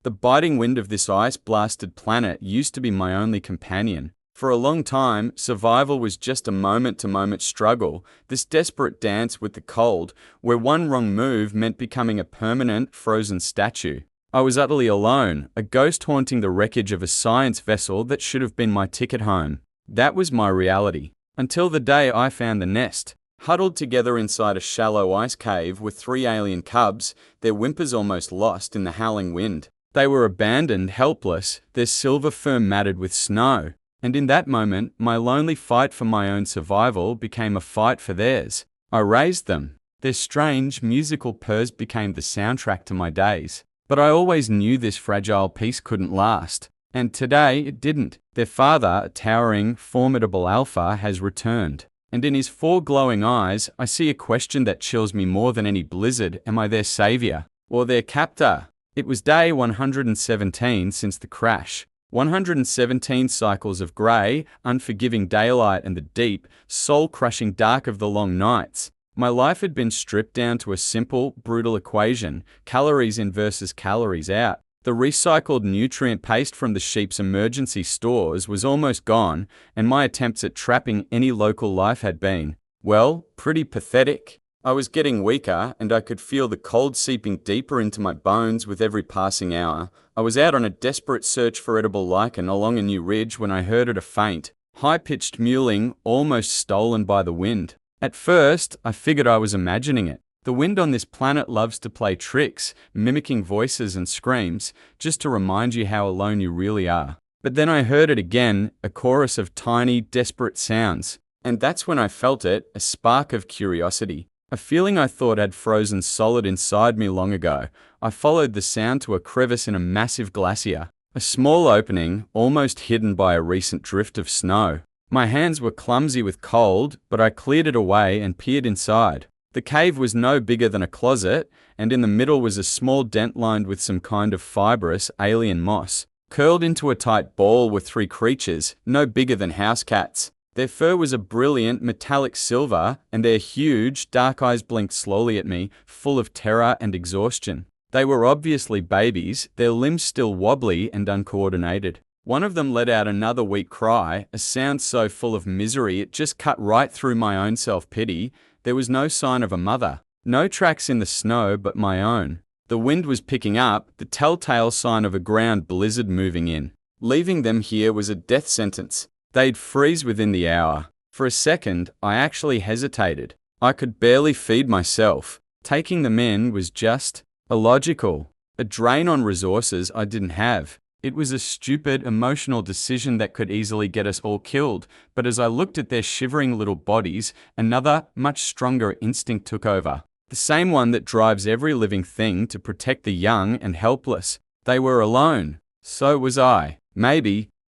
The biting wind of this ice-blasted planet used to be my only companion. For a long time, survival was just a moment-to-moment struggle, this desperate dance with the cold, where one wrong move meant becoming a permanent, frozen statue. I was utterly alone, a ghost haunting the wreckage of a science vessel that should have been my ticket home. That was my reality. Until the day I found the nest. Huddled together inside a shallow ice cave were 3 alien cubs, their whimpers almost lost in the howling wind. They were abandoned, helpless, their silver fur matted with snow. And in that moment, my lonely fight for my own survival became a fight for theirs. I raised them. Their strange, musical purrs became the soundtrack to my days. But I always knew this fragile piece couldn't last. And today, it didn't. Their father, a towering, formidable alpha, has returned. And in his 4 glowing eyes, I see a question that chills me more than any blizzard. Am I their savior? Or their captor? It was day 117 since the crash. 117 cycles of grey, unforgiving daylight and the deep, soul-crushing dark of the long nights. My life had been stripped down to a simple, brutal equation, calories in versus calories out. The recycled nutrient paste from the sheep's emergency stores was almost gone, and my attempts at trapping any local life had been, well, pretty pathetic. I was getting weaker, and I could feel the cold seeping deeper into my bones with every passing hour. I was out on a desperate search for edible lichen along a new ridge when I heard it a faint, high-pitched mewling, almost stolen by the wind. At first, I figured I was imagining it. The wind on this planet loves to play tricks, mimicking voices and screams, just to remind you how alone you really are. But then I heard it again, a chorus of tiny, desperate sounds. And that's when I felt it, a spark of curiosity. A feeling I thought had frozen solid inside me long ago. I followed the sound to a crevice in a massive glacier. A small opening, almost hidden by a recent drift of snow. My hands were clumsy with cold, but I cleared it away and peered inside. The cave was no bigger than a closet, and in the middle was a small dent lined with some kind of fibrous, alien moss. Curled into a tight ball were 3 creatures, no bigger than house cats. Their fur was a brilliant, metallic silver, and their huge, dark eyes blinked slowly at me, full of terror and exhaustion. They were obviously babies, their limbs still wobbly and uncoordinated. One of them let out another weak cry, a sound so full of misery it just cut right through my own self-pity. There was no sign of a mother, no tracks in the snow but my own. The wind was picking up, the telltale sign of a ground blizzard moving in. Leaving them here was a death sentence. They'd freeze within the hour. For a second, I actually hesitated. I could barely feed myself. Taking them in was just illogical, a drain on resources I didn't have. It was a stupid, emotional decision that could easily get us all killed, but as I looked at their shivering little bodies, another, much stronger instinct took over. The same one that drives every living thing to protect the young and helpless. They were alone. So was I.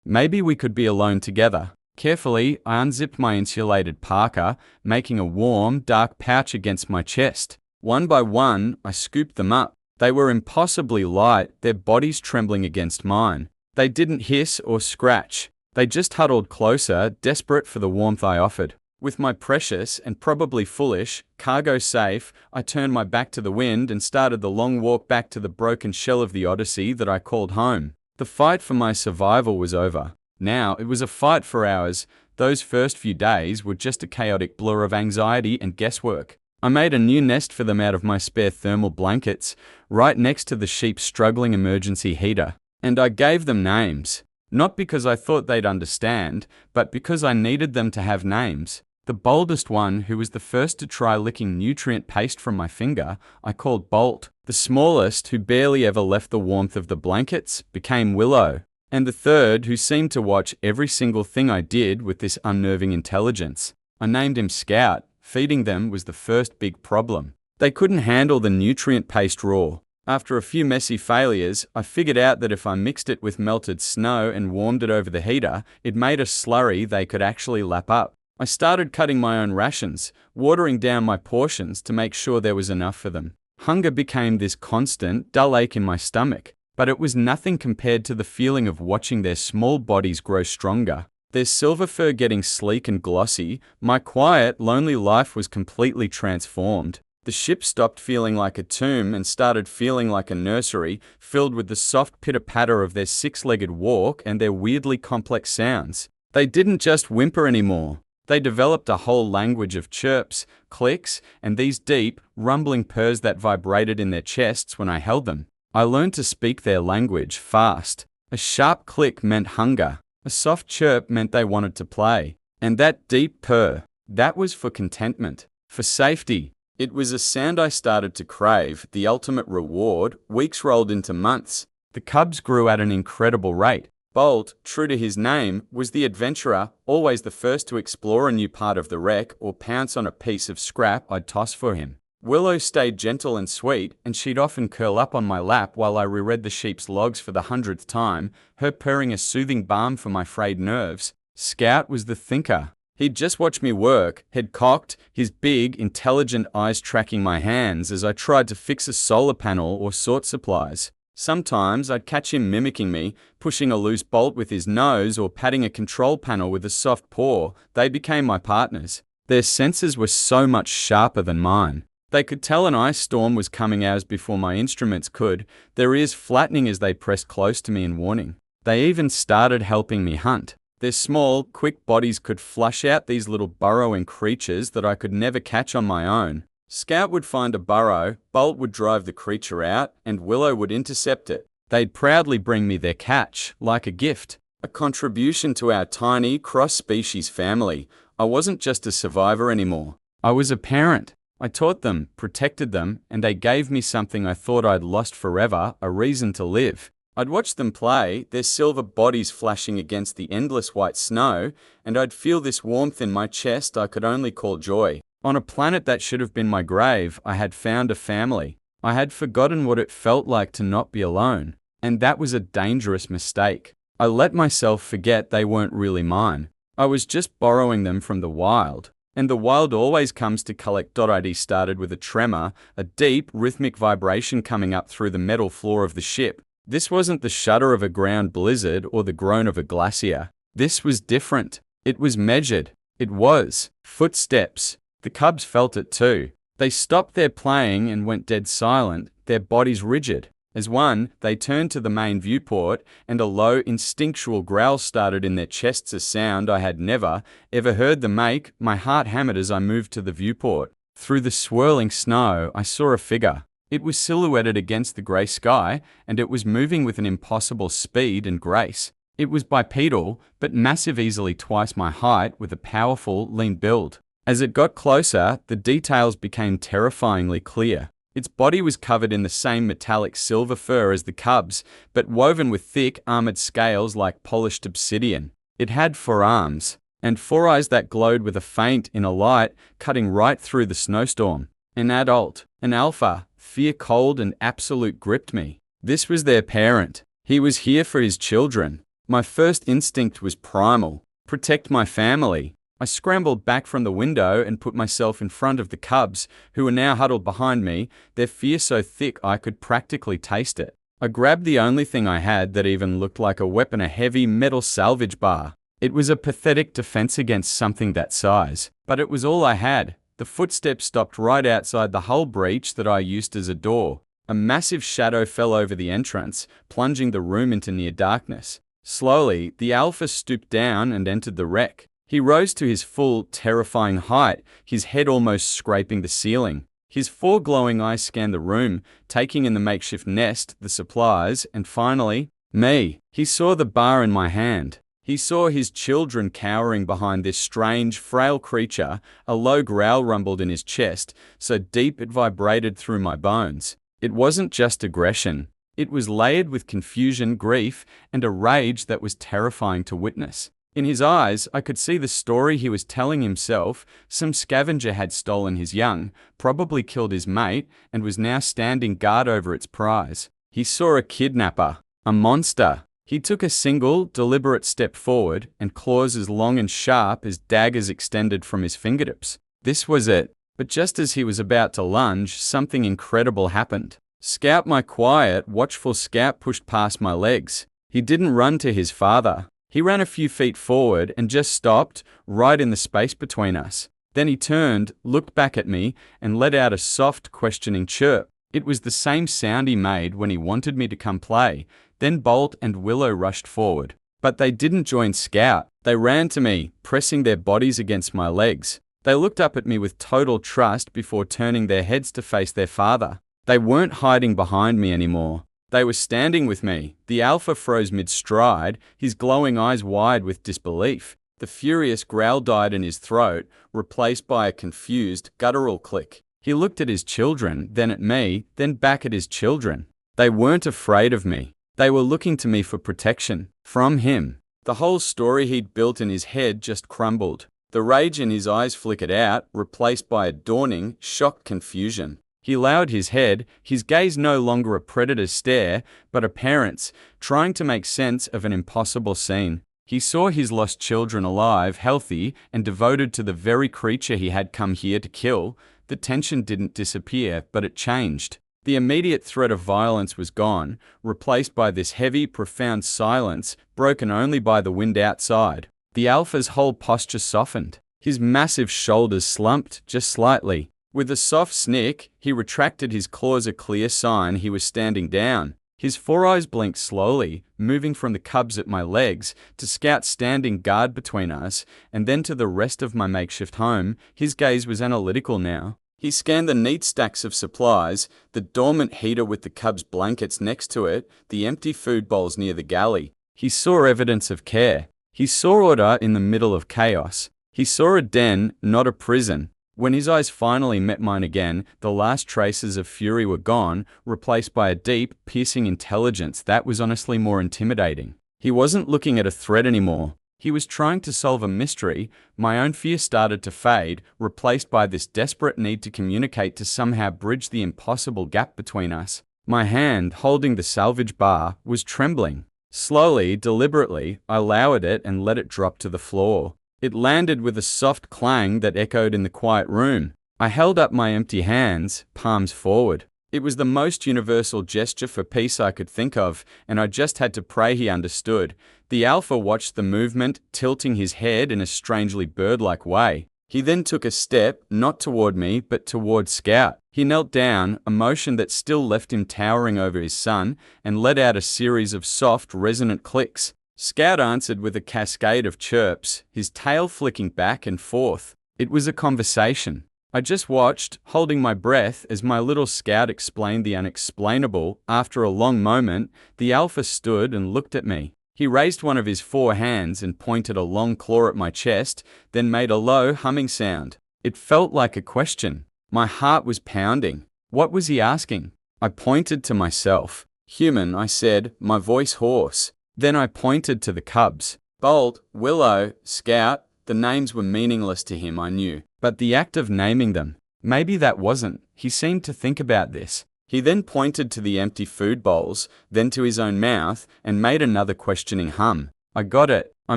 Maybe we could be alone together. Carefully, I unzipped my insulated parka, making a warm, dark pouch against my chest. One by one, I scooped them up. They were impossibly light, their bodies trembling against mine. They didn't hiss or scratch. They just huddled closer, desperate for the warmth I offered. With my precious, and probably foolish, cargo safe, I turned my back to the wind and started the long walk back to the broken shell of the Odyssey that I called home. The fight for my survival was over. Now, it was a fight for ours. Those first few days were just a chaotic blur of anxiety and guesswork. I made a new nest for them out of my spare thermal blankets, right next to the sheep's struggling emergency heater. And I gave them names. Not because I thought they'd understand, but because I needed them to have names. The boldest one, who was the first to try licking nutrient paste from my finger, I called Bolt. The smallest, who barely ever left the warmth of the blankets, became Willow. And the third, who seemed to watch every single thing I did with this unnerving intelligence, I named him Scout. Feeding them was the first big problem. They couldn't handle the nutrient paste raw. After a few messy failures, I figured out that if I mixed it with melted snow and warmed it over the heater, it made a slurry they could actually lap up. I started cutting my own rations, watering down my portions to make sure there was enough for them. Hunger became this constant, dull ache in my stomach, but it was nothing compared to the feeling of watching their small bodies grow stronger. Their silver fur getting sleek and glossy, my quiet, lonely life was completely transformed. The ship stopped feeling like a tomb and started feeling like a nursery, filled with the soft pitter-patter of their six-legged walk and their weirdly complex sounds. They didn't just whimper anymore. They developed a whole language of chirps, clicks, and these deep, rumbling purrs that vibrated in their chests when I held them. I learned to speak their language fast. A sharp click meant hunger. A soft chirp meant they wanted to play. And that deep purr, that was for contentment, for safety. It was a sound I started to crave, the ultimate reward. Weeks rolled into months. The cubs grew at an incredible rate. Bolt, true to his name, was the adventurer, always the first to explore a new part of the wreck or pounce on a piece of scrap I'd toss for him. Willow stayed gentle and sweet, and she'd often curl up on my lap while I reread the sheep's logs for the 100th time, her purring a soothing balm for my frayed nerves. Scout was the thinker. He'd just watch me work, head cocked, his big, intelligent eyes tracking my hands as I tried to fix a solar panel or sort supplies. Sometimes I'd catch him mimicking me, pushing a loose bolt with his nose or patting a control panel with a soft paw. They became my partners. Their senses were so much sharper than mine. They could tell an ice storm was coming hours before my instruments could, their ears flattening as they pressed close to me in warning. They even started helping me hunt. Their small, quick bodies could flush out these little burrowing creatures that I could never catch on my own. Scout would find a burrow, Bolt would drive the creature out, and Willow would intercept it. They'd proudly bring me their catch, like a gift, a contribution to our tiny, cross-species family. I wasn't just a survivor anymore. I was a parent. I taught them, protected them, and they gave me something I thought I'd lost forever, a reason to live. I'd watch them play, their silver bodies flashing against the endless white snow, and I'd feel this warmth in my chest I could only call joy. On a planet that should have been my grave, I had found a family. I had forgotten what it felt like to not be alone, and that was a dangerous mistake. I let myself forget they weren't really mine. I was just borrowing them from the wild. And the wild always comes to collect. ID started with a tremor, a deep, rhythmic vibration coming up through the metal floor of the ship. This wasn't the shudder of a ground blizzard or the groan of a glacier. This was different. It was measured. It was footsteps. The cubs felt it too. They stopped their playing and went dead silent, their bodies rigid. As one, they turned to the main viewport, and a low, instinctual growl started in their chests, a sound I had never, ever heard them make. My heart hammered as I moved to the viewport. Through the swirling snow, I saw a figure. It was silhouetted against the grey sky, and it was moving with an impossible speed and grace. It was bipedal, but massive, easily twice my height, with a powerful, lean build. As it got closer, the details became terrifyingly clear. Its body was covered in the same metallic silver fur as the cubs, but woven with thick, armored scales like polished obsidian. It had 4 arms, and 4 eyes that glowed with a faint inner light, cutting right through the snowstorm. An adult, an alpha, fear cold and absolute gripped me. This was their parent. He was here for his children. My first instinct was primal. Protect my family. I scrambled back from the window and put myself in front of the cubs, who were now huddled behind me, their fear so thick I could practically taste it. I grabbed the only thing I had that even looked like a weapon, a heavy metal salvage bar. It was a pathetic defense against something that size, but it was all I had. The footsteps stopped right outside the hull breach that I used as a door. A massive shadow fell over the entrance, plunging the room into near darkness. Slowly, the alpha stooped down and entered the wreck. He rose to his full, terrifying height, his head almost scraping the ceiling. His 4 glowing eyes scanned the room, taking in the makeshift nest, the supplies, and finally, me. He saw the bar in my hand. He saw his children cowering behind this strange, frail creature. A low growl rumbled in his chest, so deep it vibrated through my bones. It wasn't just aggression. It was layered with confusion, grief, and a rage that was terrifying to witness. In his eyes, I could see the story he was telling himself. Some scavenger had stolen his young, probably killed his mate, and was now standing guard over its prize. He saw a kidnapper, a monster. He took a single, deliberate step forward, and claws as long and sharp as daggers extended from his fingertips. This was it. But just as he was about to lunge, something incredible happened. Scout, my quiet, watchful Scout, pushed past my legs. He didn't run to his father. He ran a few feet forward and just stopped, right in the space between us. Then he turned, looked back at me, and let out a soft, questioning chirp. It was the same sound he made when he wanted me to come play. Then Bolt and Willow rushed forward. But they didn't join Scout. They ran to me, pressing their bodies against my legs. They looked up at me with total trust before turning their heads to face their father. They weren't hiding behind me anymore. They were standing with me. The alpha froze mid-stride, his glowing eyes wide with disbelief. The furious growl died in his throat, replaced by a confused, guttural click. He looked at his children, then at me, then back at his children. They weren't afraid of me. They were looking to me for protection. From him. The whole story he'd built in his head just crumbled. The rage in his eyes flickered out, replaced by a dawning, shocked confusion. He lowered his head, his gaze no longer a predator's stare, but a parent's, trying to make sense of an impossible scene. He saw his lost children alive, healthy, and devoted to the very creature he had come here to kill. The tension didn't disappear, but it changed. The immediate threat of violence was gone, replaced by this heavy, profound silence, broken only by the wind outside. The alpha's whole posture softened. His massive shoulders slumped just slightly. With a soft snick, he retracted his claws, a clear sign he was standing down. His four eyes blinked slowly, moving from the cubs at my legs to Scout standing guard between us, and then to the rest of my makeshift home. His gaze was analytical now. He scanned the neat stacks of supplies, the dormant heater with the cubs' blankets next to it, the empty food bowls near the galley. He saw evidence of care. He saw order in the middle of chaos. He saw a den, not a prison. When his eyes finally met mine again, the last traces of fury were gone, replaced by a deep, piercing intelligence that was honestly more intimidating. He wasn't looking at a threat anymore. He was trying to solve a mystery. My own fear started to fade, replaced by this desperate need to communicate to somehow bridge the impossible gap between us. My hand, holding the salvage bar, was trembling. Slowly, deliberately, I lowered it and let it drop to the floor. It landed with a soft clang that echoed in the quiet room. I held up my empty hands, palms forward. It was the most universal gesture for peace I could think of, and I just had to pray he understood. The alpha watched the movement, tilting his head in a strangely bird-like way. He then took a step, not toward me, but toward Scout. He knelt down, a motion that still left him towering over his son, and let out a series of soft, resonant clicks. Scout answered with a cascade of chirps, his tail flicking back and forth. It was a conversation. I just watched, holding my breath, as my little Scout explained the unexplainable. After a long moment, the alpha stood and looked at me. He raised one of his four hands and pointed a long claw at my chest, then made a low, humming sound. It felt like a question. My heart was pounding. What was he asking? I pointed to myself. Human, I said, my voice hoarse. Then I pointed to the cubs. Bolt, Willow, Scout. The names were meaningless to him, I knew. But the act of naming them, maybe that wasn't. He seemed to think about this. He then pointed to the empty food bowls, then to his own mouth, and made another questioning hum. I got it. I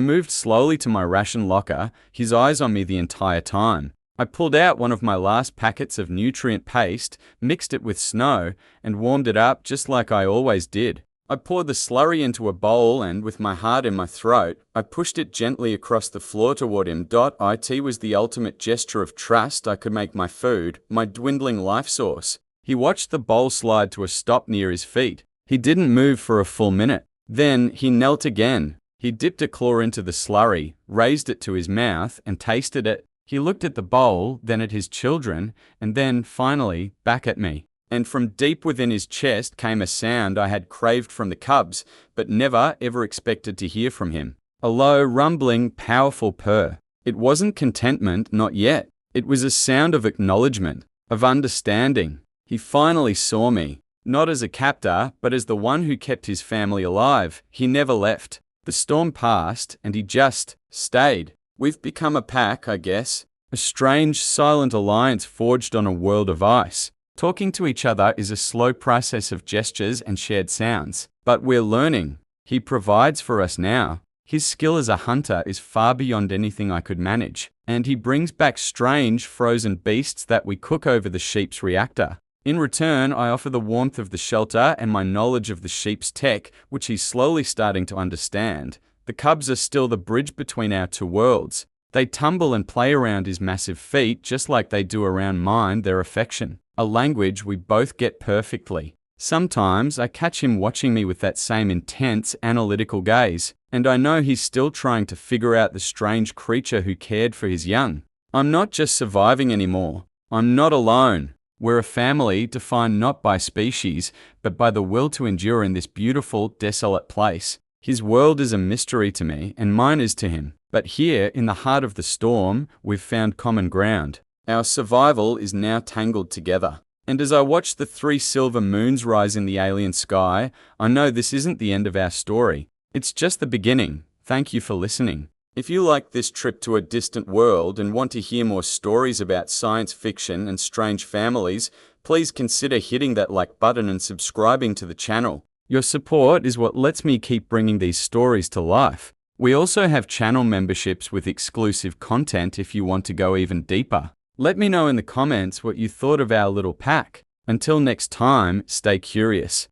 moved slowly to my ration locker, his eyes on me the entire time. I pulled out one of my last packets of nutrient paste, mixed it with snow, and warmed it up just like I always did. I poured the slurry into a bowl and, with my heart in my throat, I pushed it gently across the floor toward him. It was the ultimate gesture of trust I could make my food, my dwindling life source. He watched the bowl slide to a stop near his feet. He didn't move for a full minute. Then he knelt again. He dipped a claw into the slurry, raised it to his mouth, and tasted it. He looked at the bowl, then at his children, and then, finally, back at me. And from deep within his chest came a sound I had craved from the cubs, but never ever expected to hear from him. A low, rumbling, powerful purr. It wasn't contentment, not yet. It was a sound of acknowledgement, of understanding. He finally saw me, not as a captor, but as the one who kept his family alive. He never left. The storm passed, and he just stayed. We've become a pack, I guess. A strange, silent alliance forged on a world of ice. Talking to each other is a slow process of gestures and shared sounds. But we're learning. He provides for us now. His skill as a hunter is far beyond anything I could manage. And he brings back strange, frozen beasts that we cook over the sheep's reactor. In return, I offer the warmth of the shelter and my knowledge of the sheep's tech, which he's slowly starting to understand. The cubs are still the bridge between our two worlds. They tumble and play around his massive feet just like they do around mine, their affection, a language we both get perfectly. Sometimes I catch him watching me with that same intense, analytical gaze, and I know he's still trying to figure out the strange creature who cared for his young. I'm not just surviving anymore. I'm not alone. We're a family defined not by species, but by the will to endure in this beautiful, desolate place. His world is a mystery to me, and mine is to him. But here, in the heart of the storm, we've found common ground. Our survival is now tangled together. And as I watch the 3 silver moons rise in the alien sky, I know this isn't the end of our story. It's just the beginning. Thank you for listening. If you like this trip to a distant world and want to hear more stories about science fiction and strange families, please consider hitting that like button and subscribing to the channel. Your support is what lets me keep bringing these stories to life. We also have channel memberships with exclusive content if you want to go even deeper. Let me know in the comments what you thought of our little pack. Until next time, stay curious.